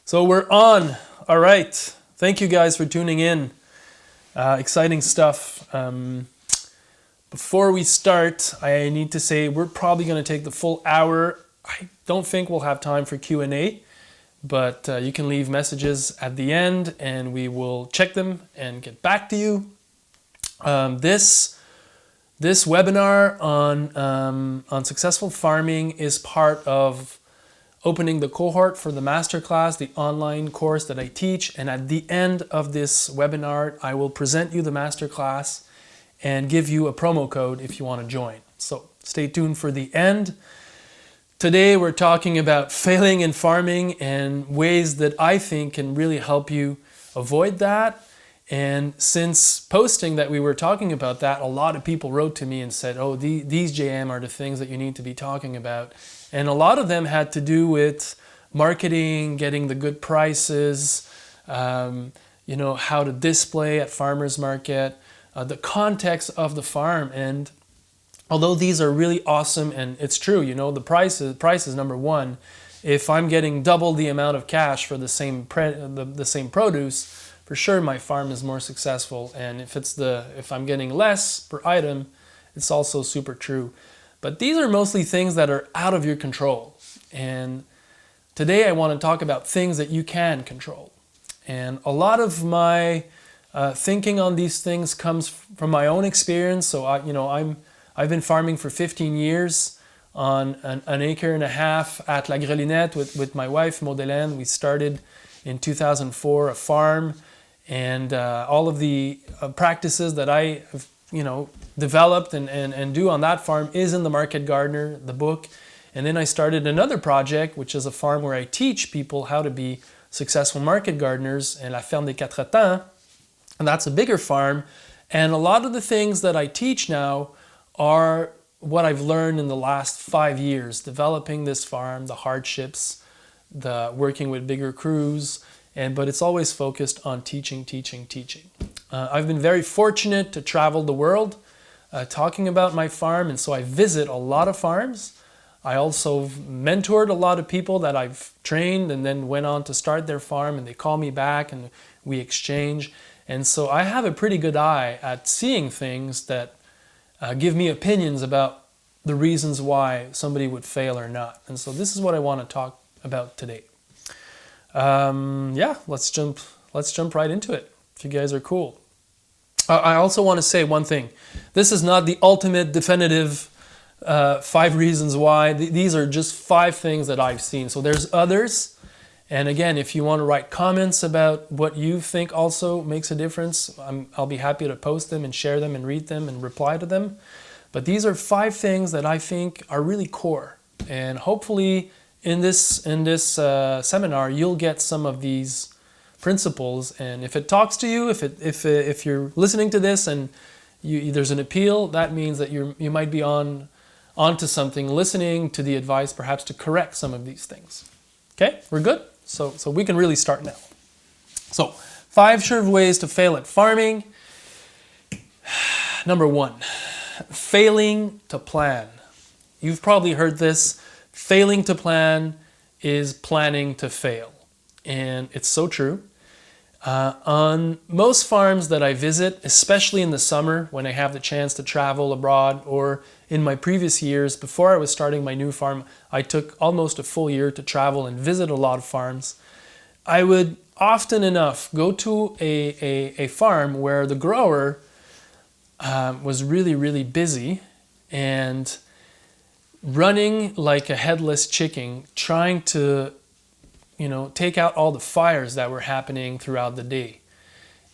So we're on. All right. Thank you guys for tuning in. Exciting stuff. Before we start, I need to say we're probably going to take the full hour. I don't think we'll have time for Q&A, but you can leave messages at the end and we will check them and get back to you. This webinar on successful farming is part of opening the cohort for the masterclass, the online course that I teach. And at the end of this webinar, I will present you the masterclass and give you a promo code if you want to join. So stay tuned for the end. Today, we're talking about failing in farming and ways that I think can really help you avoid that. And since posting that we were talking about that, a lot of people wrote to me and said, oh, these JM are the things that you need to be talking about. And a lot of them had to do with marketing, getting the good prices, how to display at farmers market, the context of the farm. And although these are really awesome, and it's true, the price is number one. If I'm getting double the amount of cash for the same produce, for sure my farm is more successful. And if I'm getting less per item, it's also super true. But these are mostly things that are out of your control. And today I want to talk about things that you can control. And a lot of my thinking on these things comes from my own experience. So I've been farming for 15 years on an acre and a half at La Grelinette with my wife, Maud-Hélène. We started in 2004 a farm, and all of the practices that I have developed and do on that farm is in the Market Gardener, the book. And then I started another project, which is a farm where I teach people how to be successful market gardeners, and La Ferme des Quatre Temps. And that's a bigger farm. And a lot of the things that I teach now are what I've learned in the last 5 years, developing this farm, the hardships, the working with bigger crews, but it's always focused on teaching. I've been very fortunate to travel the world talking about my farm, and so I visit a lot of farms. I also mentored a lot of people that I've trained and then went on to start their farm, and they call me back and we exchange. And so I have a pretty good eye at seeing things that give me opinions about the reasons why somebody would fail or not. And so this is what I want to talk about today. Let's jump right into it, if you guys are cool. I also want to say one thing. This is not the ultimate definitive 5 reasons why. These are just 5 things that I've seen. So there's others. And again, if you want to write comments about what you think also makes a difference, I'll be happy to post them and share them and read them and reply to them. But these are 5 things that I think are really core. And hopefully in this seminar, you'll get some of these principles. And if it talks to you, if you're listening to this and there's an appeal, that means that you might be onto something, listening to the advice, perhaps to correct some of these things. Okay, we're good? So we can really start now. So 5 sure ways to fail at farming. Number 1, failing to plan. You've probably heard this. Failing to plan is planning to fail. And it's so true. On most farms that I visit, especially in the summer when I have the chance to travel abroad, or in my previous years before I was starting my new farm, I took almost a full year to travel and visit a lot of farms. I would often enough go to a farm where the grower was really, really busy and running like a headless chicken, trying to take out all the fires that were happening throughout the day,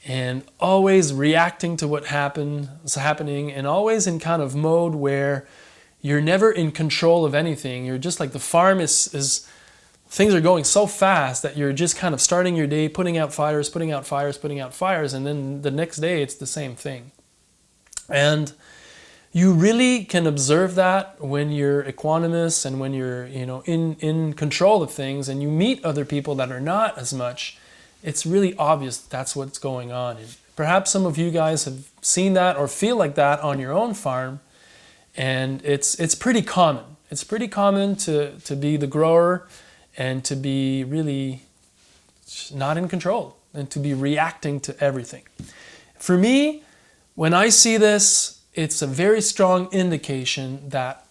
and always reacting to what is happening, and always in kind of mode where you're never in control of anything. You're just like, the farm is things are going so fast that you're just kind of starting your day, putting out fires, and then the next day it's the same thing. And you really can observe that when you're equanimous and when you're in control of things, and you meet other people that are not as much. It's really obvious that's what's going on. And perhaps some of you guys have seen that or feel like that on your own farm, and it's pretty common. It's pretty common to be the grower and to be really not in control and to be reacting to everything. For me, when I see this, it's a very strong indication that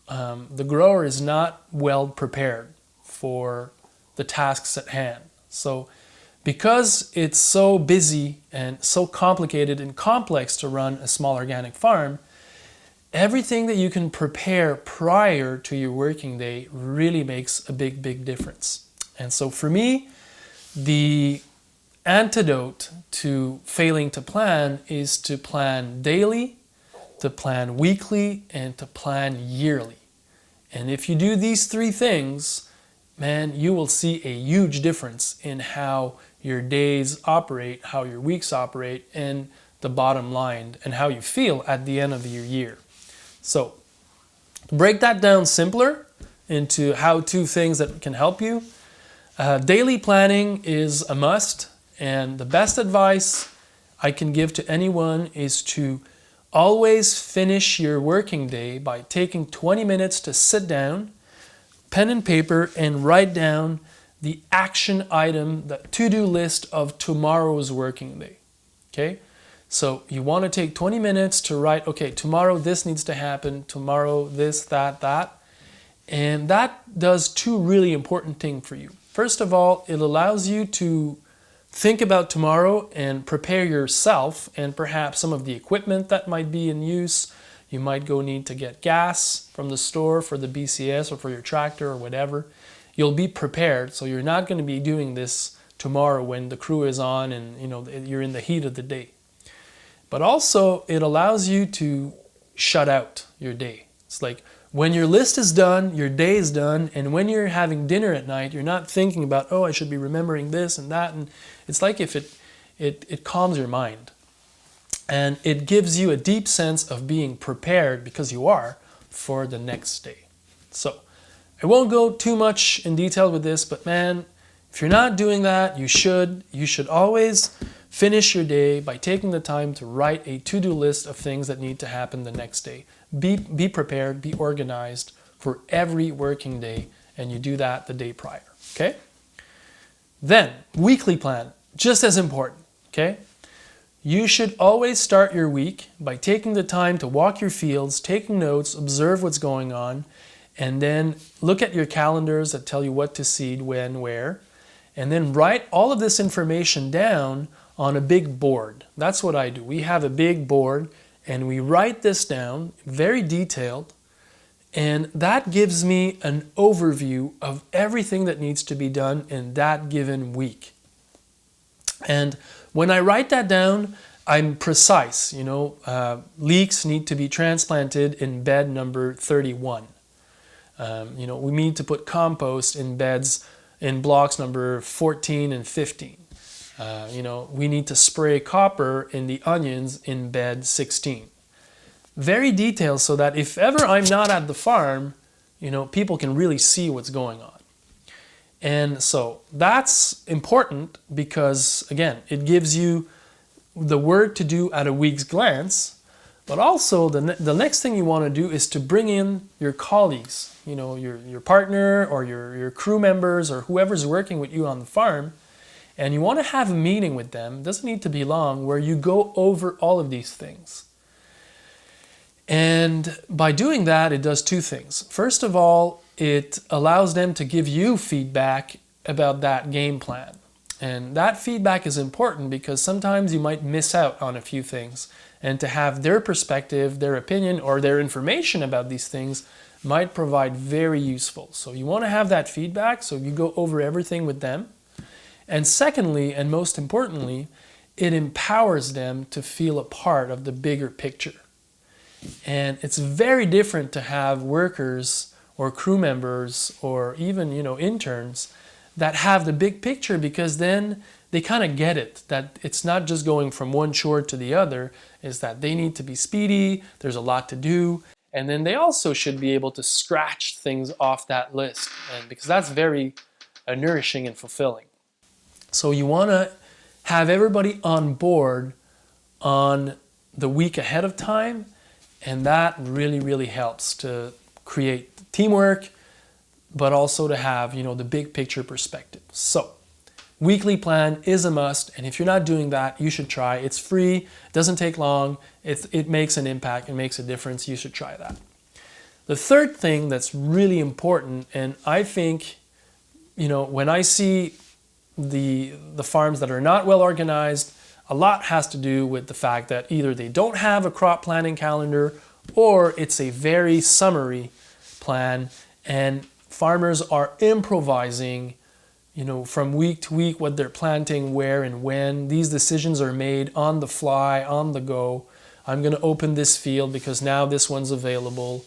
the grower is not well prepared for the tasks at hand. So because it's so busy and so complicated and complex to run a small organic farm, everything that you can prepare prior to your working day really makes a big, big difference. And so for me, the antidote to failing to plan is to plan daily, to plan weekly, and to plan yearly. And if you do these three things, man, you will see a huge difference in how your days operate, how your weeks operate, and the bottom line, and how you feel at the end of your year. So, to break that down simpler into how-to things that can help you, daily planning is a must, and the best advice I can give to anyone is to always finish your working day by taking 20 minutes to sit down, pen and paper, and write down the action item, the to-do list of tomorrow's working day. Okay? So you want to take 20 minutes to write, okay, tomorrow this needs to happen, tomorrow this, that. And that does two really important things for you. First of all, it allows you to think about tomorrow and prepare yourself and perhaps some of the equipment that might be in use. You might go need to get gas from the store for the BCS or for your tractor or whatever. You'll be prepared, so you're not going to be doing this tomorrow when the crew is on and you're in the heat of the day. But also, it allows you to shut out your day. It's like when your list is done, your day is done, and when you're having dinner at night, you're not thinking about, oh, I should be remembering this and that. And it's like if it calms your mind. And it gives you a deep sense of being prepared, because you are, for the next day. So, I won't go too much in detail with this, but man, if you're not doing that, you should. You should always finish your day by taking the time to write a to-do list of things that need to happen the next day. Be prepared, be organized for every working day, and you do that the day prior, okay? Then, weekly plan, just as important, okay? You should always start your week by taking the time to walk your fields, taking notes, observe what's going on, and then look at your calendars that tell you what to seed, when, where, and then write all of this information down on a big board. That's what I do. We have a big board and we write this down, very detailed, and that gives me an overview of everything that needs to be done in that given week. And when I write that down, I'm precise. Leeks need to be transplanted in bed number 31. We need to put compost in beds in blocks number 14 and 15. We need to spray copper in the onions in bed 16. Very detailed, so that if ever I'm not at the farm, people can really see what's going on. And so that's important because, again, it gives you the work to do at a week's glance, but also the next thing you want to do is to bring in your colleagues, your partner or your crew members or whoever's working with you on the farm, and you want to have a meeting with them. It doesn't need to be long, where you go over all of these things. And by doing that, it does two things. First of all, it allows them to give you feedback about that game plan. And that feedback is important because sometimes you might miss out on a few things, and to have their perspective, their opinion, or their information about these things might provide very useful. So you want to have that feedback, so you go over everything with them. And secondly, and most importantly, it empowers them to feel a part of the bigger picture. And it's very different to have workers or crew members or even, interns that have the big picture, because then they kind of get it, that it's not just going from one chore to the other, is that they need to be speedy, there's a lot to do, and then they also should be able to scratch things off that list, and because that's very nourishing and fulfilling. So you want to have everybody on board on the week ahead of time, and that really, really helps to create teamwork, but also to have, the big picture perspective. So weekly plan is a must, and if you're not doing that, you should try. It's free, it doesn't take long, it makes an impact, it makes a difference. You should try that. The third thing that's really important, and I think, when I see the farms that are not well organized, a lot has to do with the fact that either they don't have a crop planning calendar or it's a very summary plan, and farmers are improvising, from week to week what they're planting, where and when. These decisions are made on the fly, on the go. I'm going to open this field because now this one's available.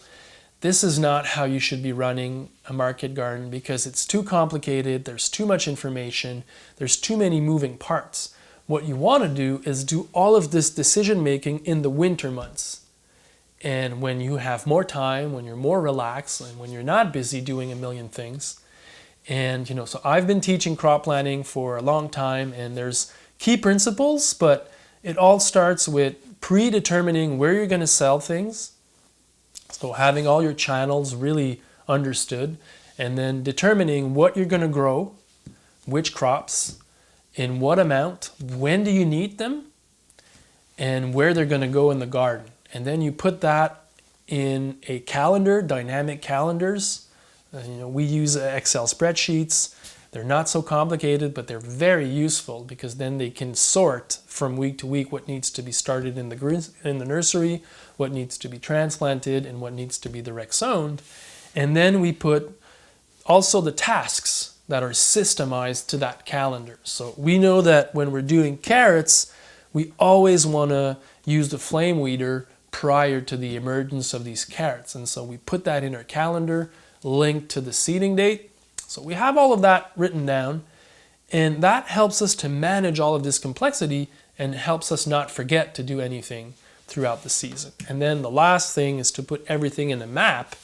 This is not how you should be running a market garden, because it's too complicated, there's too much information, there's too many moving parts. What you want to do is do all of this decision making in the winter months. And when you have more time, when you're more relaxed, and when you're not busy doing a million things. And so I've been teaching crop planning for a long time, and there's key principles, but it all starts with predetermining where you're going to sell things. So having all your channels really understood, and then determining what you're going to grow, which crops, in what amount, when do you need them, and where they're going to go in the garden. And then you put that in a calendar, dynamic calendars. We use Excel spreadsheets. They're not so complicated, but they're very useful, because then they can sort from week to week what needs to be started in the nursery, what needs to be transplanted, and what needs to be direct sown. And then we put also the tasks that are systemized to that calendar. So we know that when we're doing carrots, we always want to use the flame weeder prior to the emergence of these carrots. And so we put that in our calendar, linked to the seeding date. So we have all of that written down, and that helps us to manage all of this complexity and helps us not forget to do anything throughout the season. And then the last thing is to put everything in a map.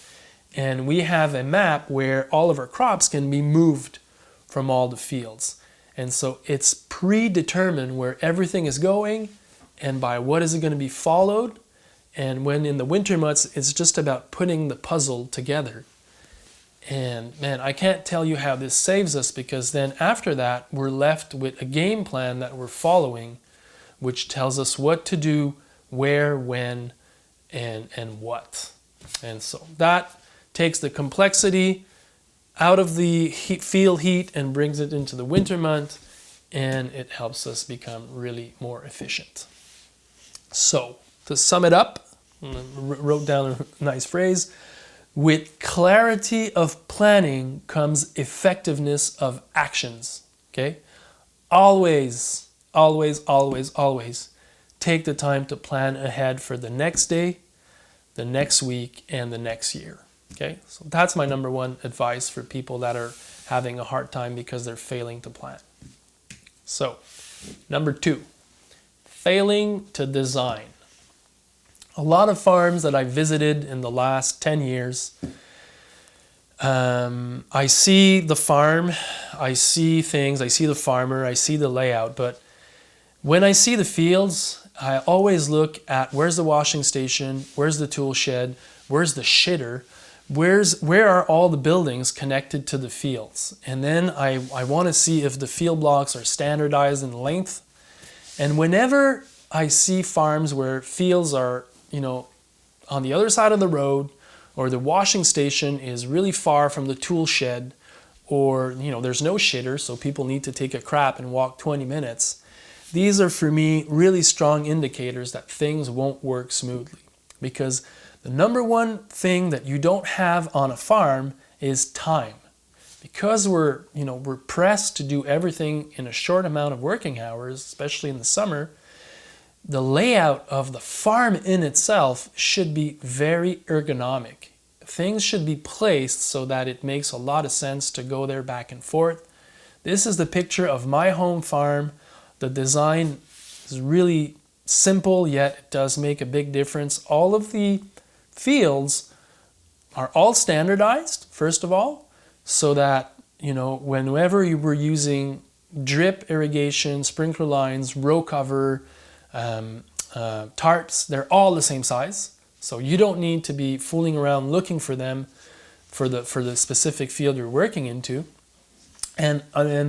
And we have a map where all of our crops can be moved from all the fields. And so it's predetermined where everything is going and by what is it going to be followed. And when in the winter months, it's just about putting the puzzle together. And man, I can't tell you how this saves us, because then after that, we're left with a game plan that we're following, which tells us what to do, where, when, and what. And so that takes the complexity out of the field heat and brings it into the winter month, and it helps us become really more efficient. So to sum it up, I wrote down a nice phrase: with clarity of planning comes effectiveness of actions. Okay? Always, always, always, always take the time to plan ahead for the next day, the next week, and the next year. Okay, so that's my number one advice for people that are having a hard time because they're failing to plan. So, number 2, failing to design. A lot of farms that I visited in the last 10 years, I see the farm, I see things, I see the farmer, I see the layout, but when I see the fields, I always look at where's the washing station, where's the tool shed, where's the shitter, where are all the buildings connected to the fields. And then I want to see if the field blocks are standardized in length. And whenever I see farms where fields are, on the other side of the road, or the washing station is really far from the tool shed, or there's no shitter, so people need to take a crap and walk 20 minutes. These are, for me, really strong indicators that things won't work smoothly. Because the number one thing that you don't have on a farm is time. Because we're pressed to do everything in a short amount of working hours, especially in the summer, the layout of the farm in itself should be very ergonomic. Things should be placed so that it makes a lot of sense to go there back and forth. This is the picture of my home farm. The design is really simple, yet it does make a big difference. All of the fields are all standardized, first of all, so that, whenever you were using drip irrigation, sprinkler lines, row cover, tarps, they're all the same size. So you don't need to be fooling around looking for them for the specific field you're working into. And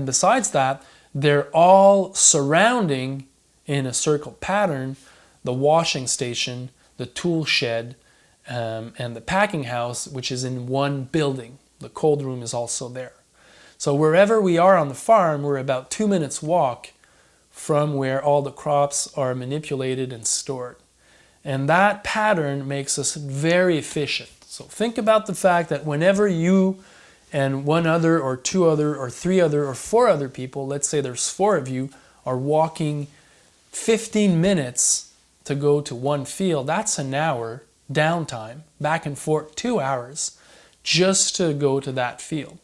besides that, they're all surrounding in a circle pattern the washing station, the tool shed, and the packing house, which is in one building. The cold room is also there. So wherever we are on the farm, we're about 2 minutes walk from where all the crops are manipulated and stored. And that pattern makes us very efficient. So think about the fact that whenever you and one other or two other or three other or four other people, let's say there's 4 of you, are walking 15 minutes to go to one field, that's an hour downtime, back and forth 2 hours just to go to that field.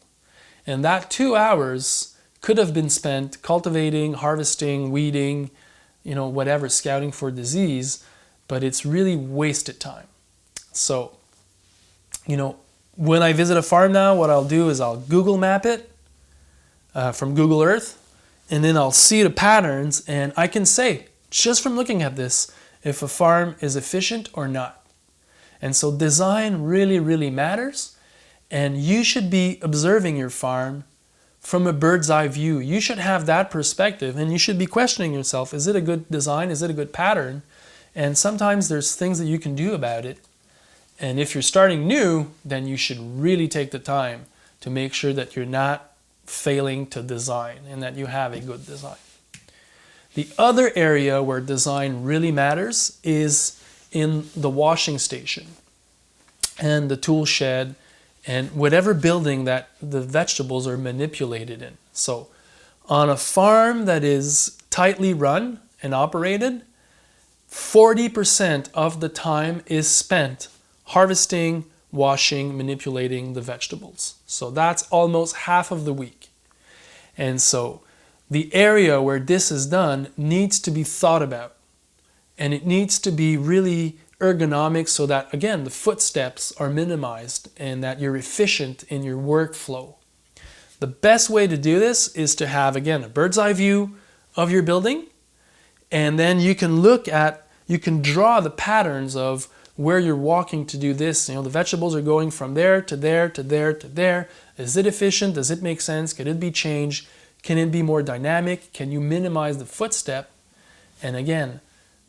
And that 2 hours could have been spent cultivating, harvesting, weeding, whatever, scouting for disease, but it's really wasted time. So, when I visit a farm now, what I'll do is I'll Google map it from Google Earth, and then I'll see the patterns, and I can say, just from looking at this, if a farm is efficient or not. And so design really, really matters, and you should be observing your farm from a bird's eye view. You should have that perspective, and you should be questioning yourself, is it a good design? Is it a good pattern? And sometimes there's things that you can do about it. And if you're starting new, then you should really take the time to make sure that you're not failing to design and that you have a good design. The other area where design really matters is in the washing station and the tool shed and whatever building that the vegetables are manipulated in. So on a farm that is tightly run and operated, 40% of the time is spent harvesting, washing, manipulating the vegetables. So that's almost half of the week. And so the area where this is done needs to be thought about. And it needs to be really ergonomic so that, again, the footsteps are minimized and that you're efficient in your workflow. The best way to do this is to have, again, a bird's eye view of your building. And then you can draw the patterns of where you're walking to do this. The vegetables are going from there to there to there to there. Is it efficient? Does it make sense? Can it be changed? Can it be more dynamic? Can you minimize the footstep? And again,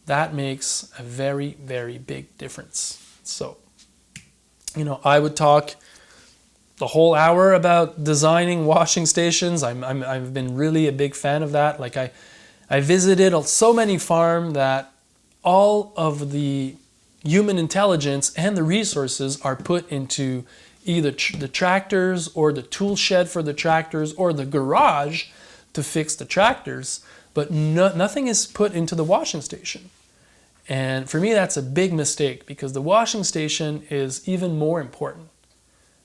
that makes a very, very big difference. So, I would talk the whole hour about designing washing stations. I've been really a big fan of that. Like I visited so many farms that all of the human intelligence and the resources are put into either the tractors or the tool shed for the tractors or the garage to fix the tractors, but nothing is put into the washing station. And for me, that's a big mistake because the washing station is even more important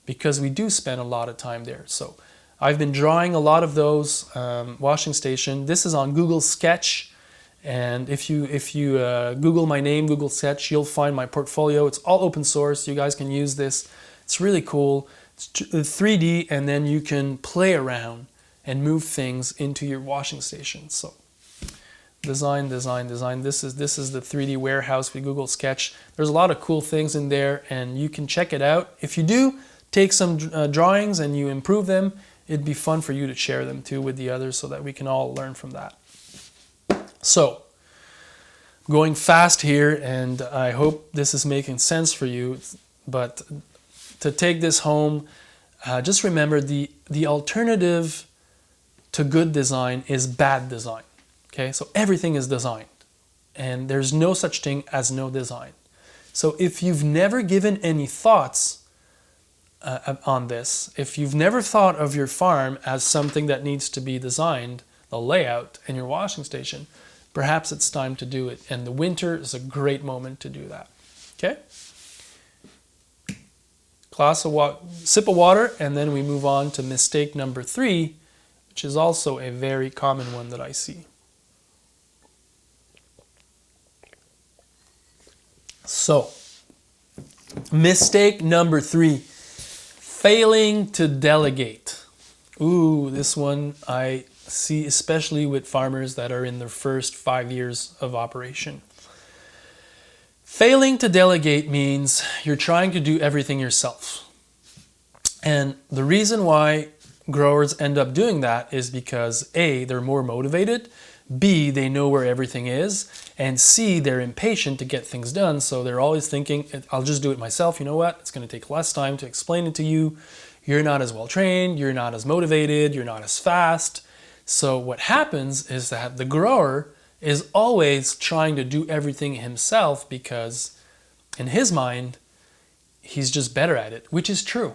because we do spend a lot of time there. So I've been drawing a lot of those washing station. This is on Google Sketch. And if you Google my name, Google Sketch, you'll find my portfolio. It's all open source. You guys can use this. It's really cool. It's 3D, and then you can play around and move things into your washing station. So design. This is the 3D warehouse with Google Sketch. There's a lot of cool things in there, and you can check it out. If you do take some drawings and you improve them, it'd be fun for you to share them too with the others so that we can all learn from that. So, going fast here, and I hope this is making sense for you, but to take this home, just remember the alternative to good design is bad design. Okay, so everything is designed, and there's no such thing as no design. So if you've never given any thoughts on this, if you've never thought of your farm as something that needs to be designed, the layout and your washing station, perhaps it's time to do it. And the winter is a great moment to do that. Okay? Sip of water, and then we move on to mistake number 3, which is also a very common one that I see. So, mistake number 3, failing to delegate. Ooh, this one I see especially with farmers that are in their first 5 years of operation. Failing to delegate means you're trying to do everything yourself. And the reason why growers end up doing that is because A, they're more motivated, B, they know where everything is, and C, they're impatient to get things done. So they're always thinking, I'll just do it myself. You know what? It's going to take less time to explain it to you. You're not as well trained. You're not as motivated. You're not as fast. So what happens is that the grower is always trying to do everything himself because in his mind, he's just better at it, which is true.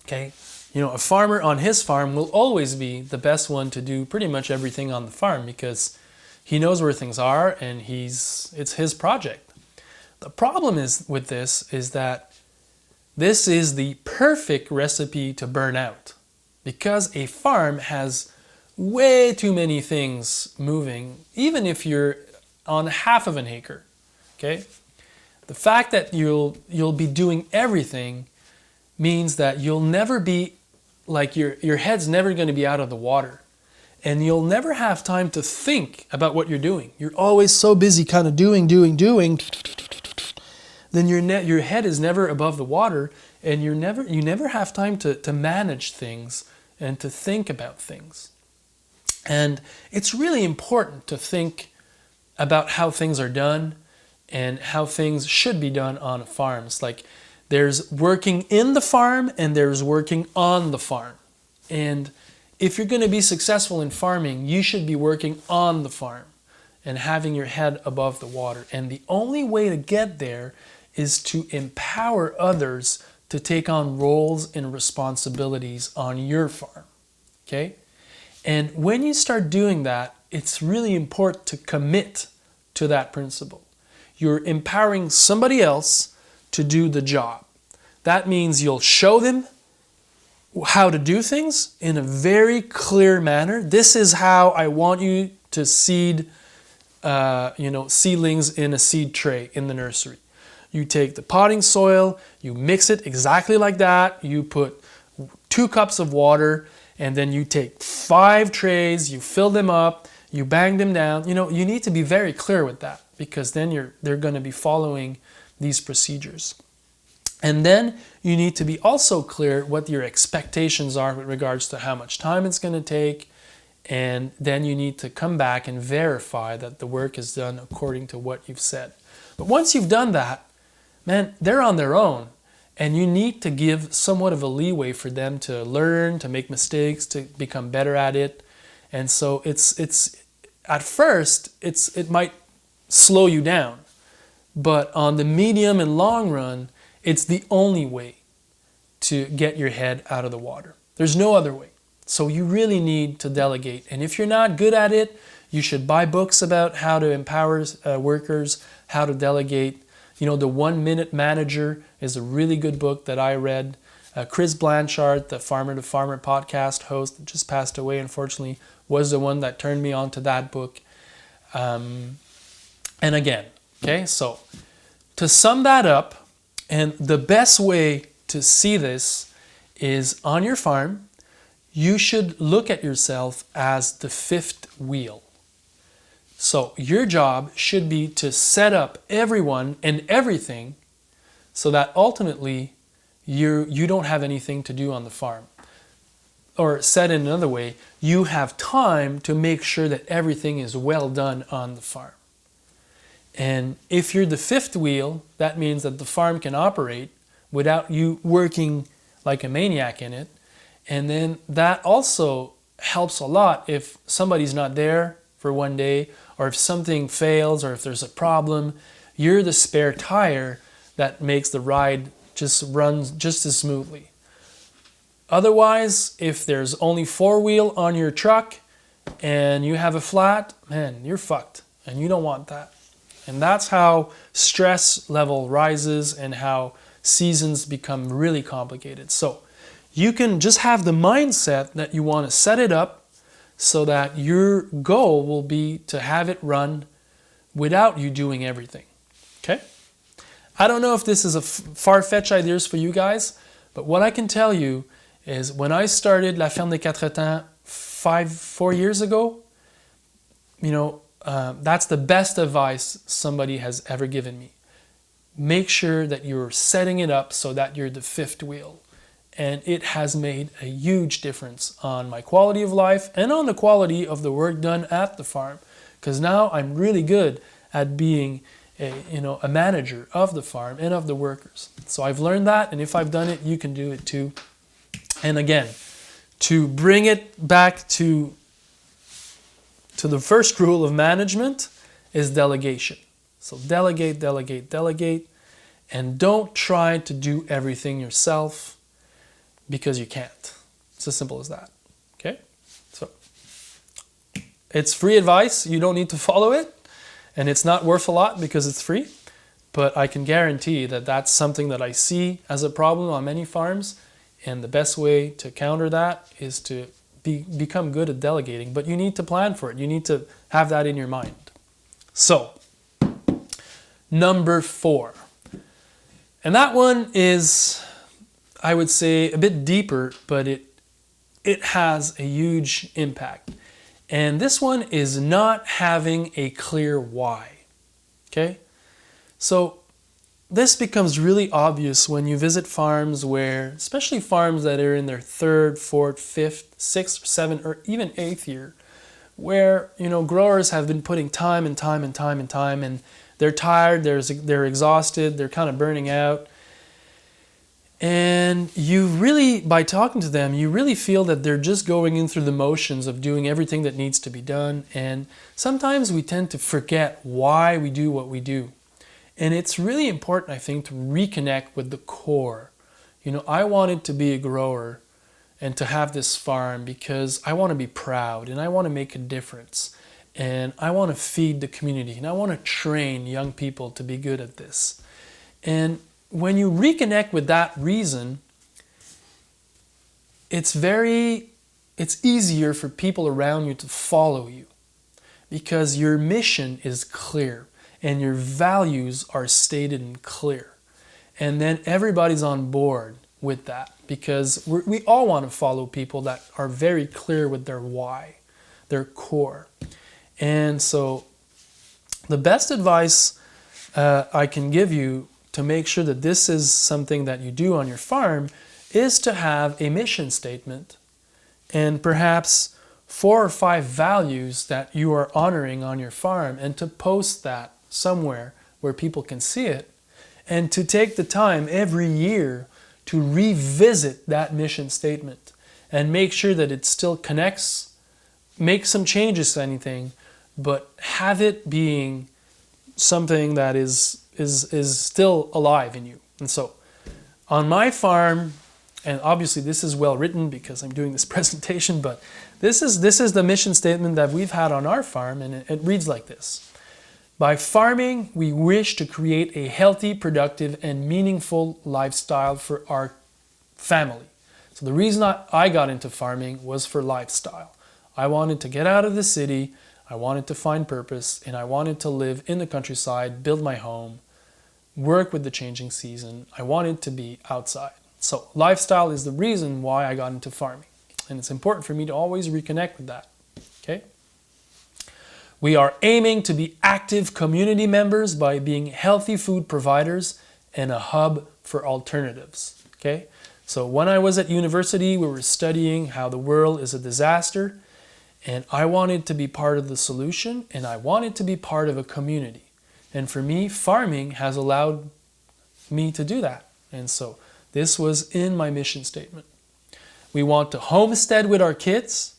Okay? You know, a farmer on his farm will always be the best one to do pretty much everything on the farm because he knows where things are and it's his project. The problem with this is that this is the perfect recipe to burn out because a farm has way too many things moving, even if you're on half of an acre. Okay? The fact that you'll be doing everything means that you'll never be like your head's never going to be out of the water, and you'll never have time to think about what you're doing. You're always so busy kind of doing. Then your head is never above the water, and you never have time to manage things and to think about things. And it's really important to think about how things are done and how things should be done on a farm. It's like there's working in the farm and there's working on the farm. And if you're going to be successful in farming, you should be working on the farm and having your head above the water. And the only way to get there is to empower others to take on roles and responsibilities on your farm. Okay? And when you start doing that, it's really important to commit to that principle. You're empowering somebody else to do the job. That means you'll show them how to do things in a very clear manner. This is how I want you to seed, seedlings in a seed tray in the nursery. You take the potting soil, you mix it exactly like that. You put 2 cups of water, and then you take 5 trays, you fill them up, you bang them down. You need to be very clear with that because then they're going to be following these procedures. And then you need to be also clear what your expectations are with regards to how much time it's going to take. And then you need to come back and verify that the work is done according to what you've said. But once you've done that, man, they're on their own. And you need to give somewhat of a leeway for them to learn, to make mistakes, to become better at it. And so it's at first, it might slow you down. But on the medium and long run, it's the only way to get your head out of the water. There's no other way. So you really need to delegate. And if you're not good at it, you should buy books about how to empower workers, how to delegate. The 1 Minute Manager is a really good book that I read. Chris Blanchard, the Farmer to Farmer podcast host, that just passed away, unfortunately, was the one that turned me on to that book. And again, okay, so to sum that up, and the best way to see this is on your farm, you should look at yourself as the 5th wheel. So your job should be to set up everyone and everything so that ultimately you don't have anything to do on the farm. Or said in another way, you have time to make sure that everything is well done on the farm. And if you're the 5th wheel, that means that the farm can operate without you working like a maniac in it. And then that also helps a lot if somebody's not there for one day, or if something fails, or if there's a problem, you're the spare tire that makes the ride just run just as smoothly. Otherwise, if there's only 4-wheel on your truck and you have a flat, man, you're fucked, and you don't want that. And that's how stress level rises and how seasons become really complicated. So you can just have the mindset that you want to set it up so that your goal will be to have it run without you doing everything. Okay? I don't know if this is a far-fetched ideas for you guys, but what I can tell you is when I started La Ferme des Quatre Temps 4 years ago, that's the best advice somebody has ever given me. Make sure that you're setting it up so that you're the 5th wheel. and it has made a huge difference on my quality of life and on the quality of the work done at the farm. Because now I'm really good at being a manager of the farm and of the workers. So I've learned that, and if I've done it, you can do it too. And again, to bring it back to the first rule of management is delegation. So delegate, delegate, delegate, and don't try to do everything yourself because you can't. It's as simple as that. Okay? So it's free advice. You don't need to follow it, and it's not worth a lot because it's free. But I can guarantee that that's something that I see as a problem on many farms, and the best way to counter that is to become good at delegating. But you need to plan for it. You need to have that in your mind. So, number 4. And that one is, I would say, a bit deeper, but it has a huge impact. And this one is not having a clear why. Okay? So this becomes really obvious when you visit farms where, especially farms that are in their 3rd, 4th, 5th, 6th, 7th, or even 8th year, where, growers have been putting time and time and time and time, and they're tired, they're exhausted, they're kind of burning out. And you really, by talking to them, you really feel that they're just going in through the motions of doing everything that needs to be done. And sometimes we tend to forget why we do what we do. And it's really important, I think, to reconnect with the core. I wanted to be a grower and to have this farm because I want to be proud and I want to make a difference. And I want to feed the community and I want to train young people to be good at this. And when you reconnect with that reason, it's easier for people around you to follow you because your mission is clear and your values are stated and clear. And then everybody's on board with that because we all want to follow people that are very clear with their why, their core. And so the best advice I can give you to make sure that this is something that you do on your farm is to have a mission statement and perhaps 4 or 5 values that you are honoring on your farm, and to post that somewhere where people can see it, and to take the time every year to revisit that mission statement and make sure that it still connects, make some changes to anything, but have it being something that is still alive in you. And so on my farm, and obviously this is well written because I'm doing this presentation, but this is the mission statement that we've had on our farm, and it reads like this. By farming, we wish to create a healthy, productive, and meaningful lifestyle for our family. So the reason I got into farming was for lifestyle. I wanted to get out of the city, I wanted to find purpose, and I wanted to live in the countryside, build my home, work with the changing season. I wanted to be outside. So lifestyle is the reason why I got into farming. And it's important for me to always reconnect with that. Okay? We are aiming to be active community members by being healthy food providers and a hub for alternatives. Okay? So when I was at university, we were studying how the world is a disaster, and I wanted to be part of the solution, and I wanted to be part of a community. And for me, farming has allowed me to do that. And so this was in my mission statement. We want to homestead with our kids,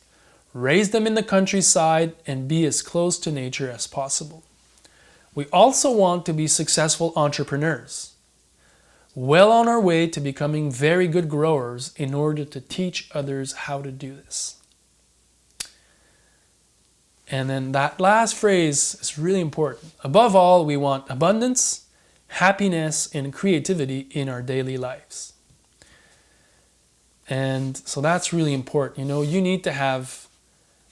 raise them in the countryside, and be as close to nature as possible. We also want to be successful entrepreneurs, well on our way to becoming very good growers in order to teach others how to do this. And then that last phrase is really important. Above all, we want abundance, happiness, and creativity in our daily lives. And so that's really important. You need to have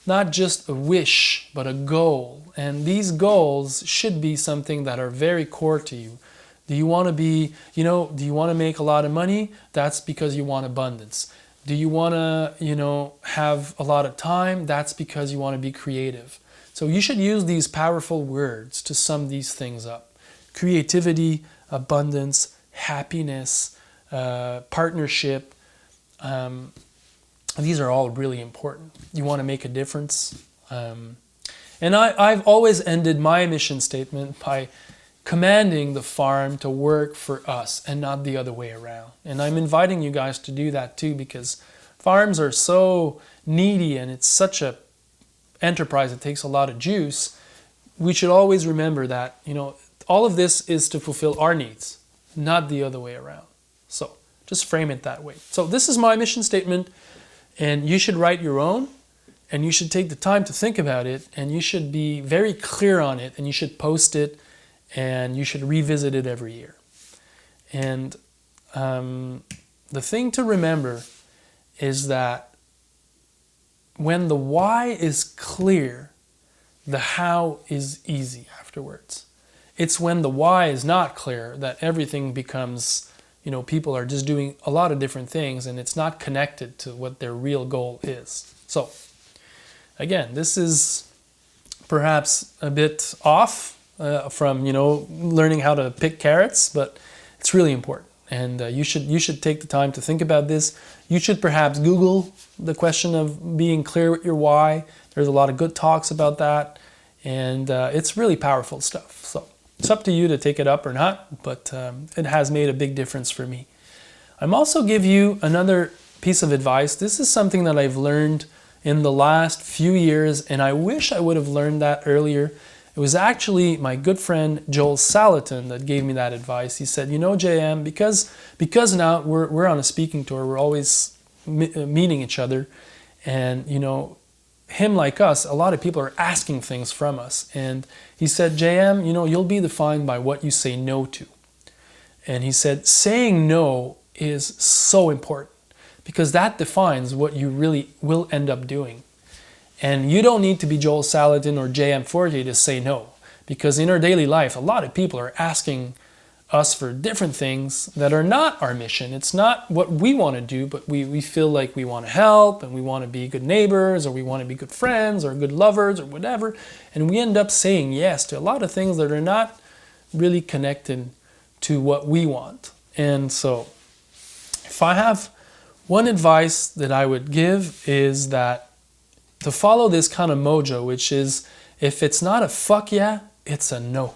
not just a wish, but a goal. And these goals should be something that are very core to you. Do you want to be, do you want to make a lot of money? That's because you want abundance. Do you want to, have a lot of time? That's because you want to be creative. So you should use these powerful words to sum these things up. Creativity, abundance, happiness, partnership, these are all really important. You want to make a difference. And I've always ended my mission statement by commanding the farm to work for us and not the other way around. And I'm inviting you guys to do that too, because farms are so needy and it's such a enterprise that takes a lot of juice. We should always remember that, all of this is to fulfill our needs, not the other way around. So just frame it that way. So this is my mission statement, and you should write your own, and you should take the time to think about it, and you should be very clear on it, and you should post it, and you should revisit it every year. And the thing to remember is that when the why is clear, the how is easy afterwards. It's when the why is not clear that everything becomes, people are just doing a lot of different things and it's not connected to what their real goal is. So, again, this is perhaps a bit off from, learning how to pick carrots, but it's really important. And you should take the time to think about this. You should perhaps Google the question of being clear with your why. There's a lot of good talks about that, and it's really powerful stuff. So it's up to you to take it up or not, but it has made a big difference for me. I'm also give you another piece of advice. This is something that I've learned in the last few years, and I wish I would have learned that earlier. It was actually my good friend Joel Salatin that gave me that advice. He said, JM, because now we're on a speaking tour, we're always meeting each other, and him like us, a lot of people are asking things from us. And he said, JM, you'll be defined by what you say no to. And he said, saying no is so important because that defines what you really will end up doing. And you don't need to be Joel Salatin or JM Fortier to say no, because in our daily life, a lot of people are asking us for different things that are not our mission. It's not what we want to do, but we feel like we want to help and we want to be good neighbors or we want to be good friends or good lovers or whatever. And we end up saying yes to a lot of things that are not really connected to what we want. And so if I have one advice that I would give is that to follow this kind of mojo, which is if it's not a fuck yeah, it's a no.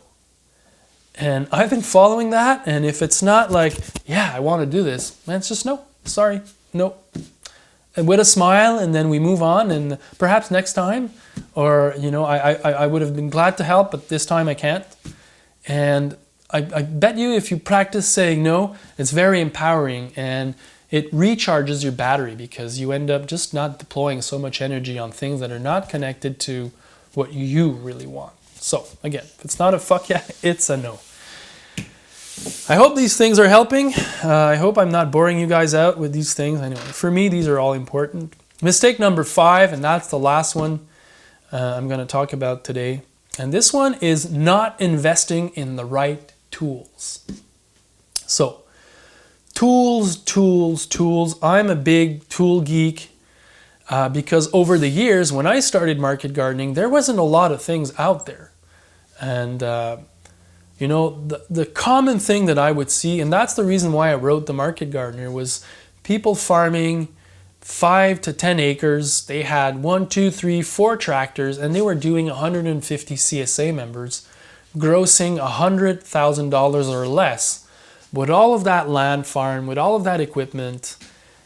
And I've been following that, and if it's not like, yeah, I want to do this, man, it's just no, sorry, no. And with a smile, and then we move on, and perhaps next time, or, I would have been glad to help, but this time I can't. And I bet you if you practice saying no, it's very empowering, and it recharges your battery because you end up just not deploying so much energy on things that are not connected to what you really want. So again, if it's not a fuck yeah, it's a no. I hope these things are helping. I hope I'm not boring you guys out with these things. Anyway, for me, these are all important. Mistake number 5, and that's the last one I'm going to talk about today. And this one is not investing in the right tools. So, tools. I'm a big tool geek because over the years, when I started market gardening, there wasn't a lot of things out there. And, the common thing that I would see, and that's the reason why I wrote The Market Gardener, was people farming 5 to 10 acres. They had 1, 2, 3, 4 tractors, and they were doing 150 CSA members, grossing $100,000 or less. With all of that land farm, with all of that equipment,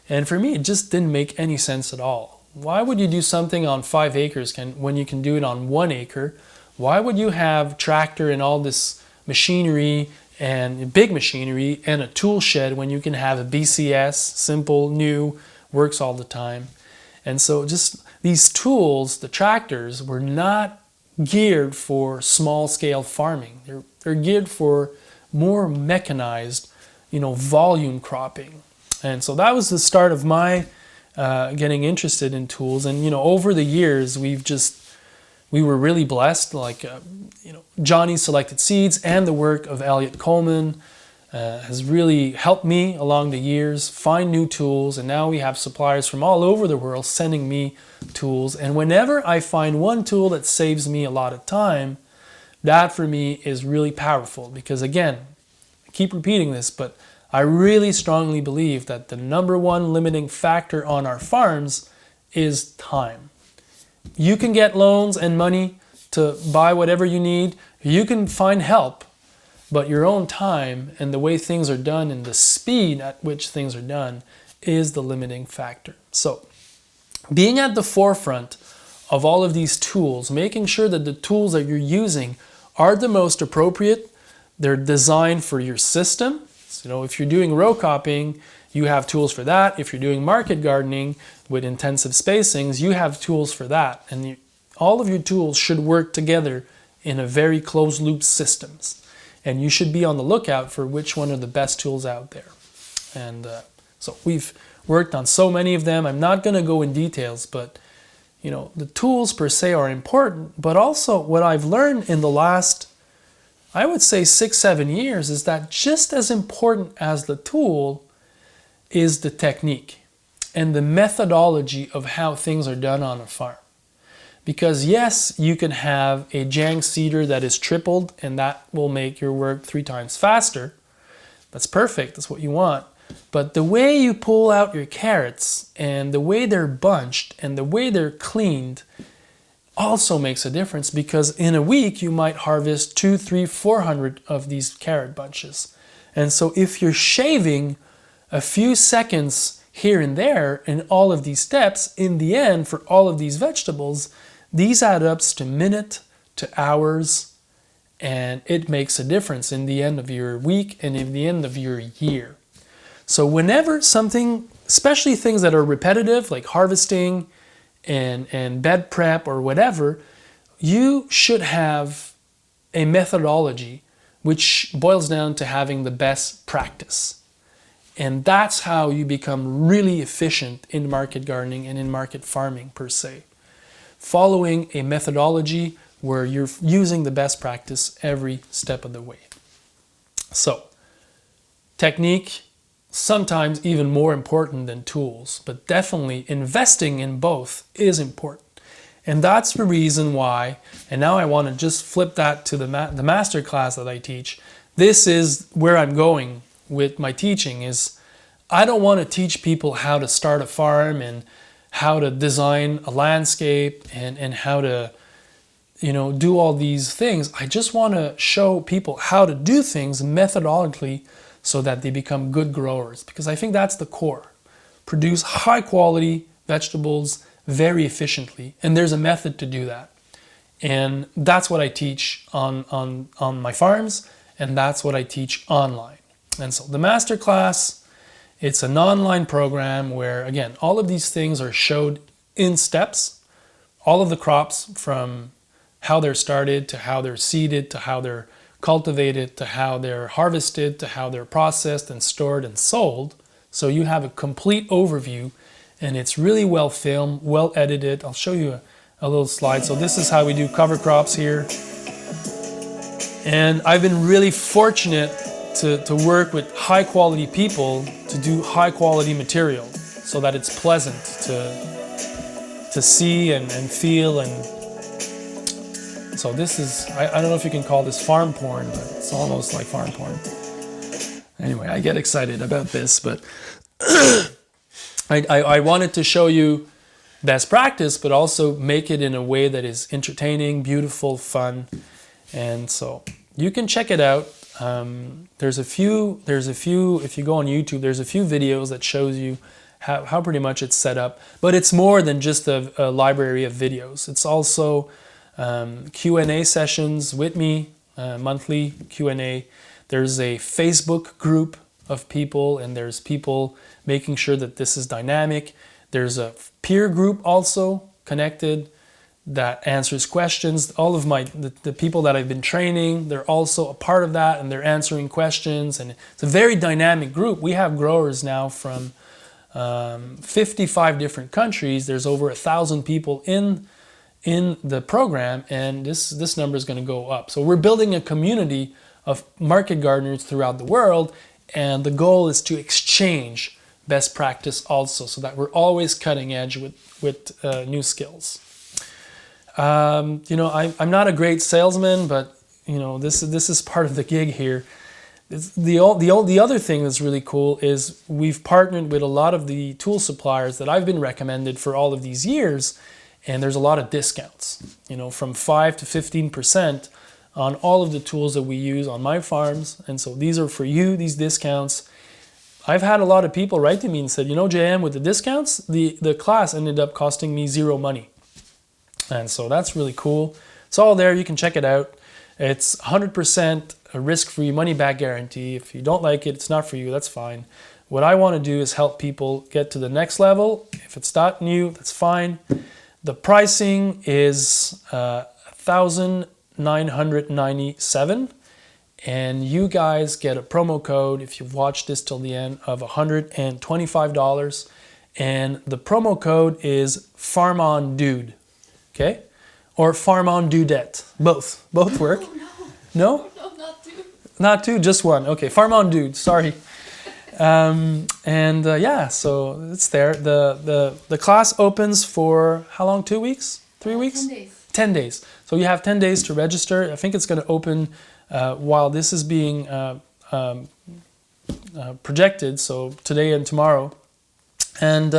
and for me, it just didn't make any sense at all. Why would you do something on 5 acres when you can do it on 1 acre? Why would you have tractor and all this machinery and big machinery and a tool shed when you can have a BCS, simple, new, works all the time? And so just these tools, the tractors, were not geared for small scale farming. They're geared for more mechanized, volume cropping. And so that was the start of my getting interested in tools. And, over the years, we were really blessed, like, Johnny Selected Seeds and the work of Elliot Coleman has really helped me along the years find new tools. And now we have suppliers from all over the world sending me tools. And whenever I find one tool that saves me a lot of time, that for me is really powerful because, again, I keep repeating this, but I really strongly believe that the number one limiting factor on our farms is time. You can get loans and money to buy whatever you need. You can find help, but your own time and the way things are done and the speed at which things are done is the limiting factor. So being at the forefront of all of these tools, making sure that the tools that you're using are the most appropriate, they're designed for your system. So, if you're doing row copying, you have tools for that. If you're doing market gardening with intensive spacings, you have tools for that. And all of your tools should work together in a very closed loop systems. And you should be on the lookout for which one are the best tools out there. And so we've worked on so many of them. I'm not going to go in details, but the tools per se are important. But also what I've learned in the last, I would say 6-7 years, is that just as important as the tool is the technique and the methodology of how things are done on a farm. Because yes, you can have a Jang seeder that is tripled and that will make your work 3 times faster. That's perfect, that's what you want. But the way you pull out your carrots and the way they're bunched and the way they're cleaned also makes a difference, because in a week you might harvest 200, 300, 400 of these carrot bunches. And so if you're shaving a few seconds here and there in all of these steps, in the end for all of these vegetables, these add up to minute to hours, and it makes a difference in the end of your week and in the end of your year. So whenever something, especially things that are repetitive like harvesting and bed prep or whatever, you should have a methodology which boils down to having the best practice. And that's how you become really efficient in market gardening and in market farming per se. Following a methodology where you're using the best practice every step of the way. So, technique, sometimes even more important than tools, but definitely investing in both is important. And that's the reason why, and now I want to just flip that to the master class that I teach. This is where I'm going with my teaching, is I don't want to teach people how to start a farm and how to design a landscape and how to do all these things. I just want to show people how to do things methodologically so that they become good growers, because I think that's the core. Produce high quality vegetables very efficiently, and there's a method to do that. And that's what I teach on my farms, and that's what I teach online. And so the master class, it's an online program where, again, all of these things are showed in steps. All of the crops, from how they're started to how they're seeded to how they're cultivated to how they're harvested to how they're processed and stored and sold. So you have a complete overview, and it's really well filmed, well edited. I'll show you a little slide. So this is how we do cover crops here. And I've been really fortunate to work with high quality people to do high quality material so that it's pleasant to see and feel. And so this is, I don't know if you can call this farm porn, but it's almost like farm porn. Anyway, I get excited about this, but I wanted to show you best practice, but also make it in a way that is entertaining, beautiful, fun. And so you can check it out. There's a few, if you go on YouTube, there's a few videos that shows you how pretty much it's set up, but it's more than just a library of videos. It's also Q&A sessions with me, monthly Q&A. There's a Facebook group of people, and there's people making sure that this is dynamic. There's a peer group also connected that answers questions. All of the people that I've been training, they're also a part of that, and they're answering questions, and it's a very dynamic group. We have growers now from 55 different countries. There's over 1,000 people in the program, and this number is going to go up. So we're building a community of market gardeners throughout the world, and the goal is to exchange best practice also, so that we're always cutting edge with new skills. I'm not a great salesman, but this is part of the gig here. The other thing that's really cool is we've partnered with a lot of the tool suppliers that I've been recommended for all of these years, and there's a lot of discounts, from 5 to 15% on all of the tools that we use on my farms. And so these are for you, these discounts. I've had a lot of people write to me and said, JM, with the discounts, the class ended up costing me zero money. And so that's really cool. It's all there. You can check it out. It's 100% a risk-free money-back guarantee. If you don't like it, it's not for you. That's fine. What I want to do is help people get to the next level. If it's not new, that's fine. The pricing is $1,997, and you guys get a promo code if you've watched this till the end of $125, and the promo code is FarmOnDude, okay? Or FarmOnDudette. Both work. No? No, not two. Not two, just one. Okay, FarmOnDude. Sorry. Yeah, so it's there. The class opens for how long? 2 weeks? 3 weeks? 10 days. 10 days. So you have 10 days to register. I think it's going to open while this is being projected, so today and tomorrow. And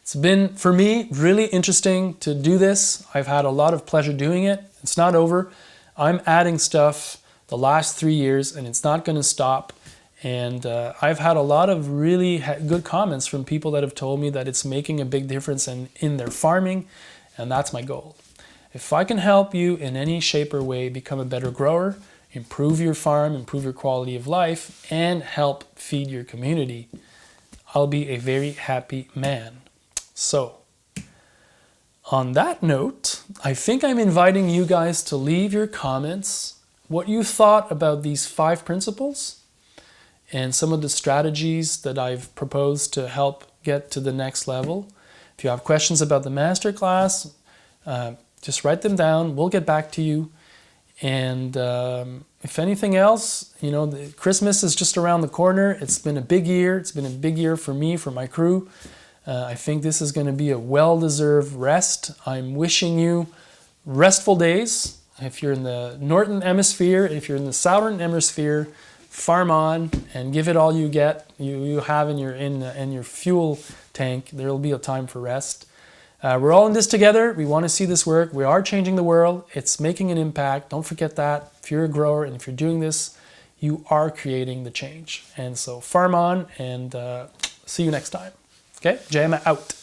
it's been, for me, really interesting to do this. I've had a lot of pleasure doing it. It's not over. I'm adding stuff the last 3 years, and it's not going to stop. And I've had a lot of really good comments from people that have told me that it's making a big difference in their farming, and that's my goal. If I can help you in any shape or way become a better grower, improve your farm, improve your quality of life, and help feed your community, I'll be a very happy man. So, on that note, I think I'm inviting you guys to leave your comments, what you thought about these 5 principles, and some of the strategies that I've proposed to help get to the next level. If you have questions about the masterclass, just write them down. We'll get back to you. And if anything else, Christmas is just around the corner. It's been a big year. It's been a big year for me, for my crew. I think this is going to be a well-deserved rest. I'm wishing you restful days. If you're in the northern hemisphere, if you're in the southern hemisphere, farm on and give it all you have in your fuel tank. There will be a time for rest. We're all in this together. We want to see this work. We are changing the world. It's making an impact. Don't forget that. If you're a grower and if you're doing this, you are creating the change. And so farm on, and see you next time. Okay, JM out.